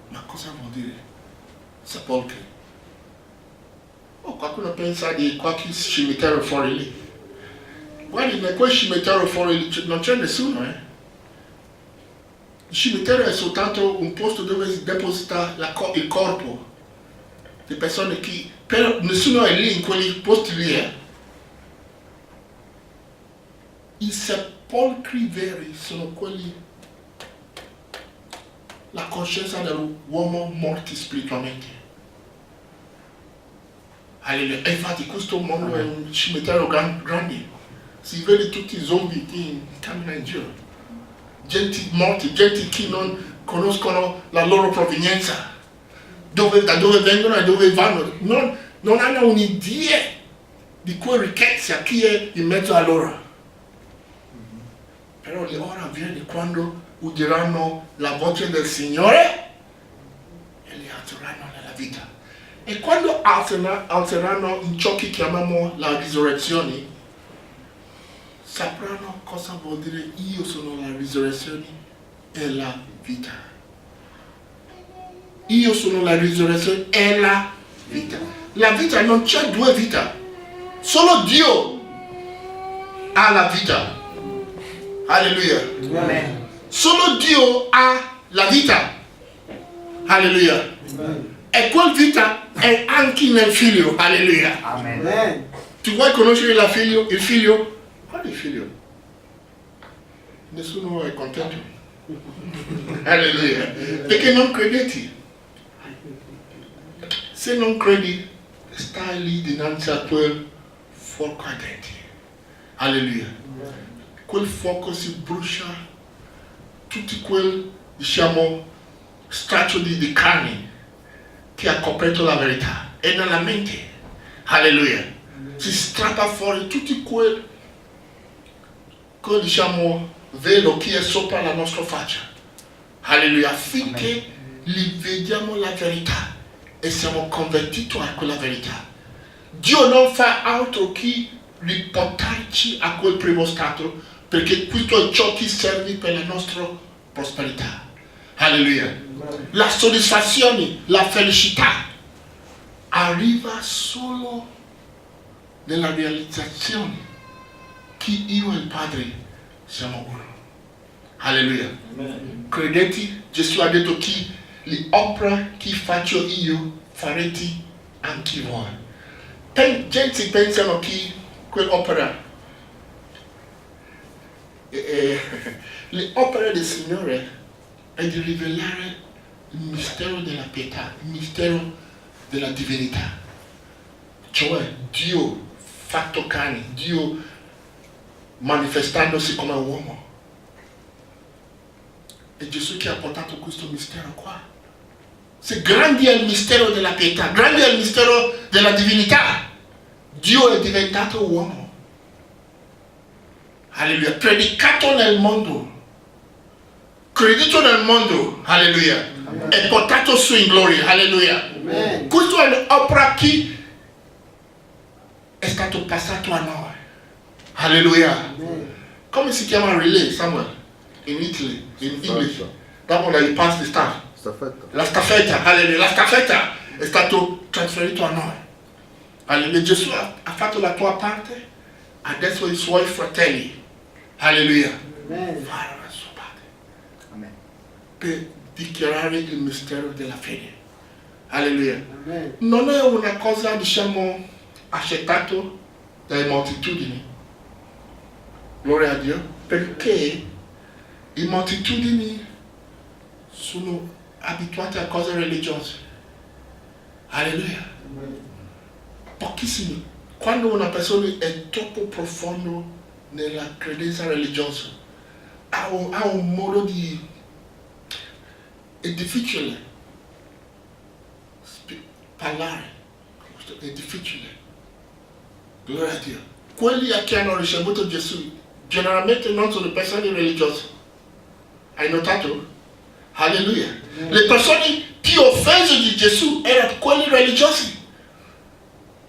Ma cosa vuol dire? Sepolcri. Qualcuno pensa di qualche cimitero fuori lì. Guardi, in quel cimitero fuori lì non c'è nessuno, Il cimitero è soltanto un posto dove si deposita il corpo di persone che... Però nessuno è lì in quei posti lì, I sepolcri veri sono quelli... La coscienza dell'uomo morto spiritualmente. Alleluia. E infatti questo mondo è un cimitero grande. Si vede tutti i zombie che camminano in giro. Gente morti, gente che non conoscono la loro provenienza. Da dove vengono e dove vanno. Non hanno un'idea di quella ricchezza che è in mezzo a loro. Però l'ora viene quando udiranno la voce del Signore e li alzeranno nella vita. E quando alzeranno in ciò che chiamiamo la risurrezione, sapranno cosa vuol dire io sono la risurrezione e la vita. Io sono la risurrezione e la vita. La vita non c'è due vite. Solo Dio ha la vita. Alleluia. Amen. Solo Dio ha la vita. Alleluia. Amen. E quella vita è anche nel figlio. Alleluia. Amen. Amen. Tu vuoi conoscere il figlio? Qual è il figlio? Nessuno è contento. Alleluia. Perché non credete. Se non credi, stai lì dinanzi a quel fuoco ardente. Alleluia. Quel fuoco si brucia tutti quel, straccio di carne che ha coperto la verità. È nella mente. Alleluia. Si strappa fuori tutti quel velo che è sopra la nostra faccia. Alleluia. Affinché li vediamo la verità e siamo convertiti a quella verità. Dio non fa altro che riportarci a quel primo stato, perché questo è ciò che serve per la nostra prosperità. Alleluia. La soddisfazione, la felicità arriva solo nella realizzazione che io e il Padre siamo uno. Alleluia. Credete, Gesù ha detto che le opere che faccio io farete anche voi. Gente pensano che quell'opera, le opere del Signore è di rivelare il mistero della pietà, il mistero della divinità. Cioè Dio fatto carne, Dio manifestandosi come uomo. È Gesù che ha portato questo mistero qua. Se grande è il mistero della pietà, grande è il mistero della divinità, Dio è diventato uomo. Alleluia. Predicato nel mondo, credito nel mondo, alleluia. E portato su in gloria, alleluia. Amen. Questo è l'opera che è stato passato a noi. Alleluia. Amen. Come si chiama relay, Samuel? In Italy, in English. That one that you pass the staff. Staffetta. La staffetta, alleluia, la staffetta. è stato trasferito a noi. Alleluia. Gesù ha fatto la tua parte, adesso i suoi fratelli, alleluia, faranno la sua parte. Amen. Per dichiarare il mistero della fede. Alleluia. Amen. Non è una cosa, diciamo, accettata dalle moltitudini. Gloria a Dio. Perché le moltitudini sono abituate a cose religiose. Alleluia. Pochissimi. Quando una persona è troppo profondo nella credenza religiosa, ha un modo di... è difficile parlare, è difficile. Gloria a Dio. Quelli che hanno ricevuto Gesù generalmente non sono persone religiose. Hai notato? Alleluia. Le persone più offese di Gesù erano quelli religiosi,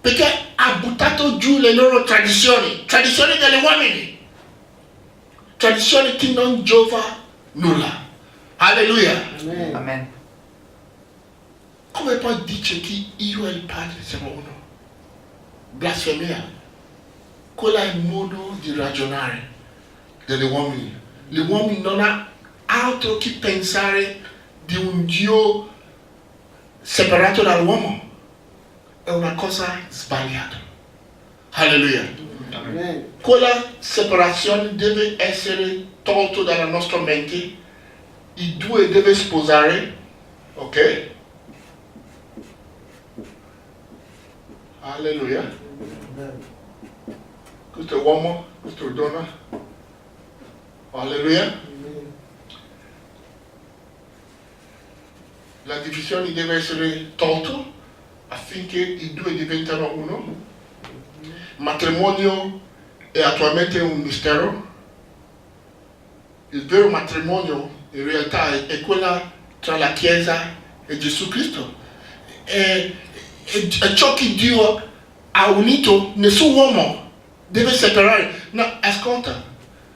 perché ha buttato giù le loro tradizioni degli uomini, tradizioni che non giova nulla. Alleluia. Amen. Amen. Come poi dice che io e il Padre siamo uno? Blasfemia. Quello è il modo di ragionare degli uomini. Gli uomini non hanno altro che pensare di un Dio separato dall'uomo. È una cosa sbagliata. Alleluia. Amen. Quella separazione deve essere tolta dalla nostra mente. I due devono sposare, ok? Alleluia. Questo è uomo, questo è donna. Alleluia. La divisione deve essere tolta affinché i due diventano uno. Matrimonio è attualmente un mistero. Il vero matrimonio in realtà è quella tra la Chiesa e Gesù Cristo. È ciò che Dio ha unito, nessun uomo deve separare. No, ascolta,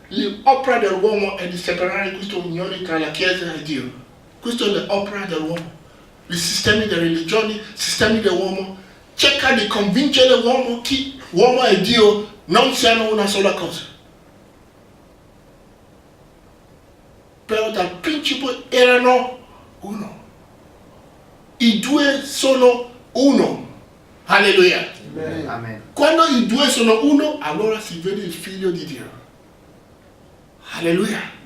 l'opera dell'uomo è di separare questa unione tra la Chiesa e Dio. Questa è l'opera dell'uomo. I sistemi di religione, i sistemi dell'uomo, cerca di convincere l'uomo che l'uomo e Dio non siano una sola cosa. Però dal principio erano uno. I due sono uno. Alleluia. Amen. Amen. Quando i due sono uno, allora si vede il figlio di Dio. Alleluia.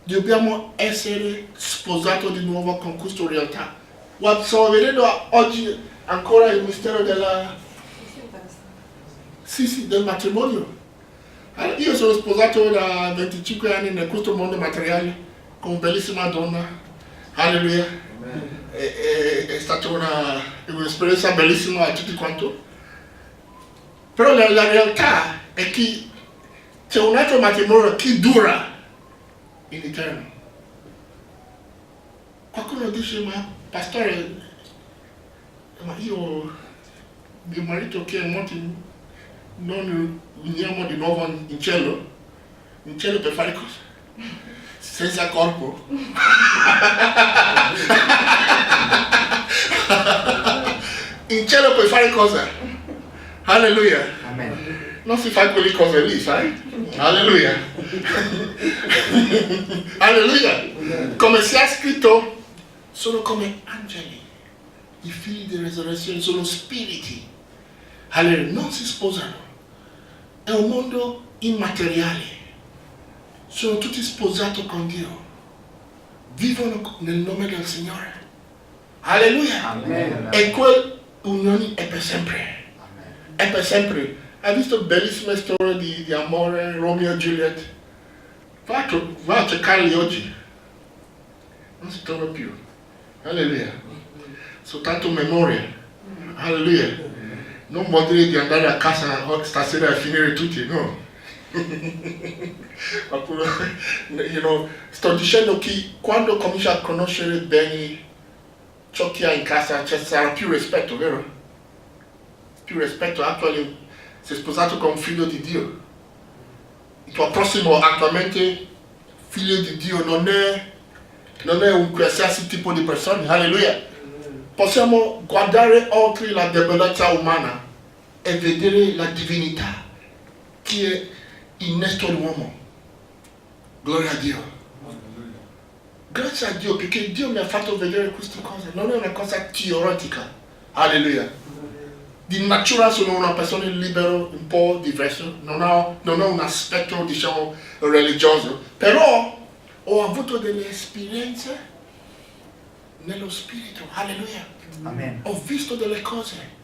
Dobbiamo essere sposati di nuovo con questa realtà. Sto vedendo oggi ancora il mistero della... Sì, del matrimonio. Allora, io sono sposato da 25 anni in questo mondo materiale con una bellissima donna. Alleluia. È stata un'esperienza bellissima a tutti quanti. Però la realtà è che c'è un altro matrimonio che dura in eterno. Qualcuno dice, ma pastore, ma mio marito che è morto, non uniamo di nuovo in cielo per fare cosa? Senza corpo. In cielo per fare cosa? Alleluia. Amen. Non si fa quelle cose lì, sai? Alleluia. Alleluia. Come sia scritto, sono come angeli. I figli di resurrezione sono spiriti. Alleluia. Non si sposano. È un mondo immateriale. Sono tutti sposati con Dio. Vivono nel nome del Signore. Alleluia. Amen. E quell'unione è per sempre. È per sempre. Hai visto bellissime storie di amore, Romeo e Juliet? Va a cercarli oggi. Non si trova più. Alleluia. Soltanto memoria. Alleluia. Non vuol dire di andare a casa stasera e finire tutti, no. Sto dicendo che quando cominci a conoscere bene ciò che hai in casa, sarà più rispetto, vero? Più rispetto. Attualmente sei sposato con un figlio di Dio. Il tuo prossimo attualmente figlio di Dio non è un qualsiasi tipo di persona. Alleluia. possiamo guardare oltre la debolezza umana e vedere la divinità che è innesto all'uomo. Gloria a Dio. Grazie a Dio perché Dio mi ha fatto vedere queste cose. Non è una cosa teoretica. Alleluia. Di natura sono una persona libera, un po' diversa. Non ho un aspetto, diciamo, religioso. Però ho avuto delle esperienze nello spirito. Alleluia. Amen. Ho visto delle cose.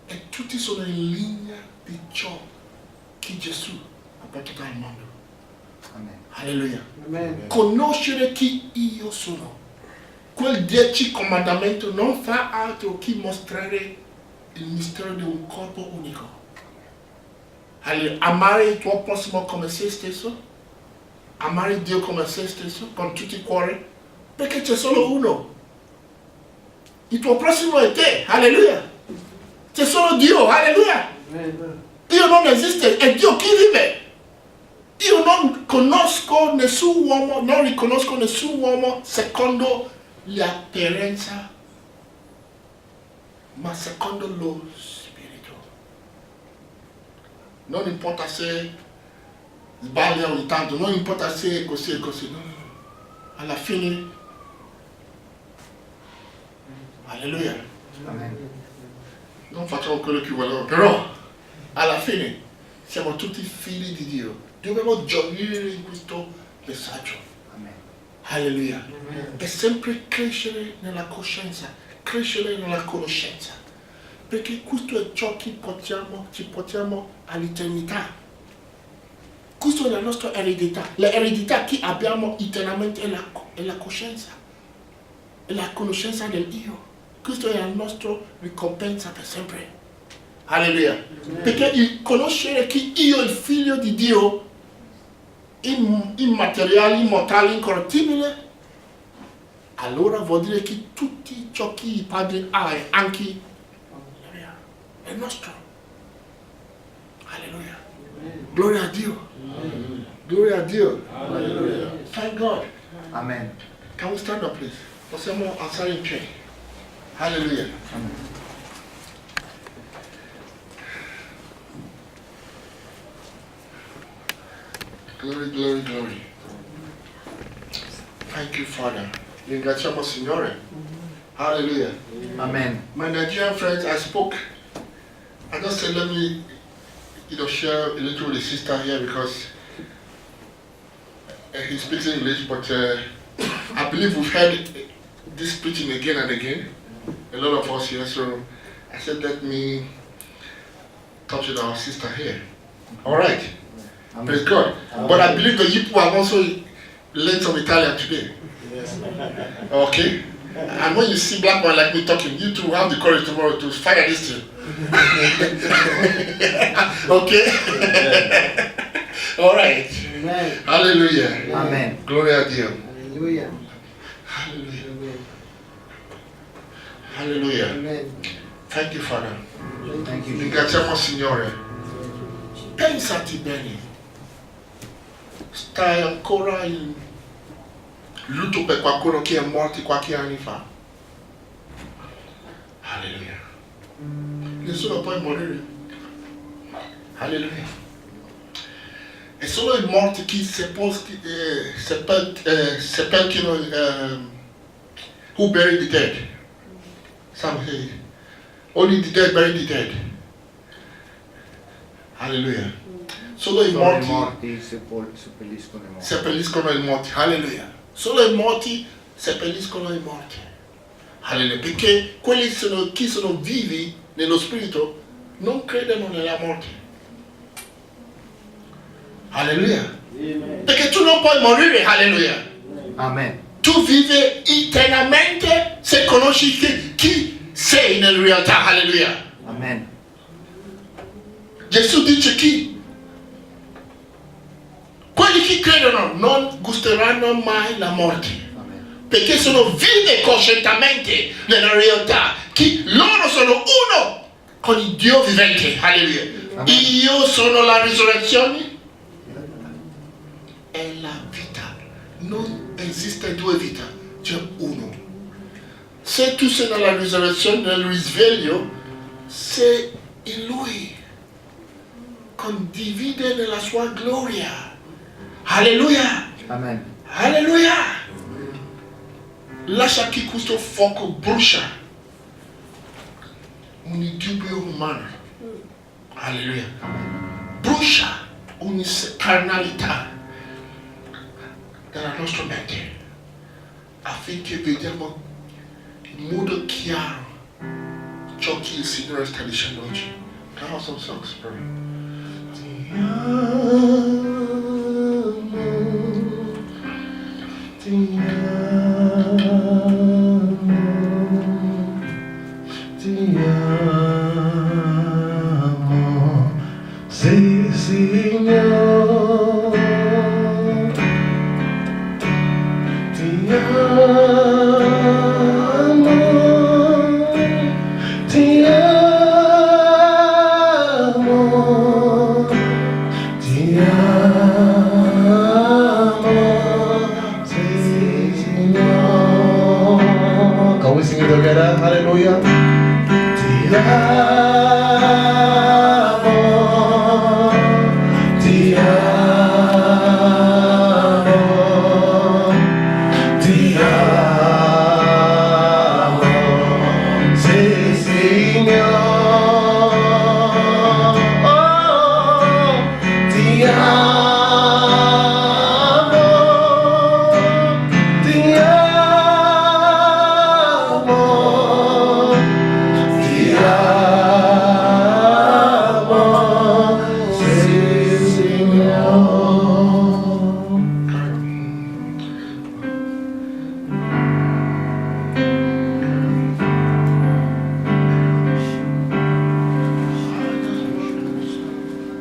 E tutti sono in linea di ciò che Gesù ha portato al mondo. Amen. Alleluia. Amen. Conoscere chi io sono. Quel 10 comandamento non fa altro che mostrare il mistero di un corpo unico. Amare il tuo prossimo come se stesso. Amare Dio come se stesso, con tutto il cuore. Perché c'è solo uno. Il tuo prossimo è te. Alleluia. C'è solo Dio. Alleluia. Dio non esiste, è Dio che vive. Io non conosco nessun uomo, non riconosco nessun uomo secondo l'apparenza, ma secondo lo spirito. Non importa se sbaglia ogni tanto, non importa se è così e così. No. Alla fine, alleluia. Amen. Non facciamo quello che volevo, però alla fine siamo tutti figli di Dio. Dobbiamo gioire in questo messaggio. Amen. Alleluia. E sempre crescere nella coscienza, crescere nella conoscenza. Perché questo è ciò che ci portiamo all'eternità. Questa è la nostra eredità. L'eredità che abbiamo eternamente è la coscienza. È la conoscenza del Dio. Questa è la nostra ricompensa per sempre. Alleluia. Perché il conoscere che io, il figlio di Dio, immateriale, immortale, incorruttibile, allora vuol dire che tutto ciò che il Padre ha è anche è nostro. Alleluia. Gloria a Dio. Gloria a Dio. Alleluia. Thank God. Amen. Can we stand up, please? Possiamo alzare in piedi. Alleluia. Amen. Glory, glory, glory. Thank you, Father. Ringraziamo Signore. Hallelujah. Amen. My Nigerian friends, I spoke. I just said, let me, share a little with the sister here because he speaks English, but I believe we've heard this preaching again and again. A lot of us here, so I said, let me touch with our sister here. All right. Amen. Praise God. But I believe that you people have also learned some Italian today. Yes. Okay? And when you see black man like me talking, you two have the courage tomorrow to fire this thing. Okay? All right. Amen. Hallelujah. Amen. Gloria a Dio. Hallelujah. Hallelujah. Amen. Hallelujah. Amen. Thank you, Father. Thank you, Jesus. Ringraziamo Signore. Pensati bene. Stai ancora in lutto per qualcuno che è morto qualche anno fa. Alleluia. Nessuno può morire. Alleluia. E solo i morti che sepolcano who buried the dead. Some say only the dead bury the dead. Alleluia. Solo i Solo i morti morti seppelliscono i morti. seppelliscono i morti. Alleluia. Solo i morti seppelliscono i morti. Alleluia. Perché quelli che sono vivi nello spirito non credono nella morte. Alleluia. Amen. Perché tu non puoi morire. Alleluia. Amen. Tu vivi eternamente se conosci chi sei nella realtà. Alleluia. Amen. Gesù dice che quelli che credono non gusteranno mai la morte. Amen. Perché sono vive coscientemente nella realtà che loro sono uno con il Dio vivente. Alleluia. Amen. Io sono la risurrezione e la vita. Non esiste due vite, c'è uno. Se tu sei nella risurrezione, nel risveglio, sei in Lui. Condivide nella sua gloria. Alleluia! Amen. Alleluia! Lascia che questo fuoco brucia ogni dubbio umano. Alleluia! Brucia ogni carnalità della nostra mente affinché vediamo in modo chiaro ciò che il Signore sta dicendo oggi. Can I have some songs, bro? Ti amo, sì, Signore, ti amo, ti amo, ti amo, sì, Signore. Can we sing it together? Hallelujah. Ti amo.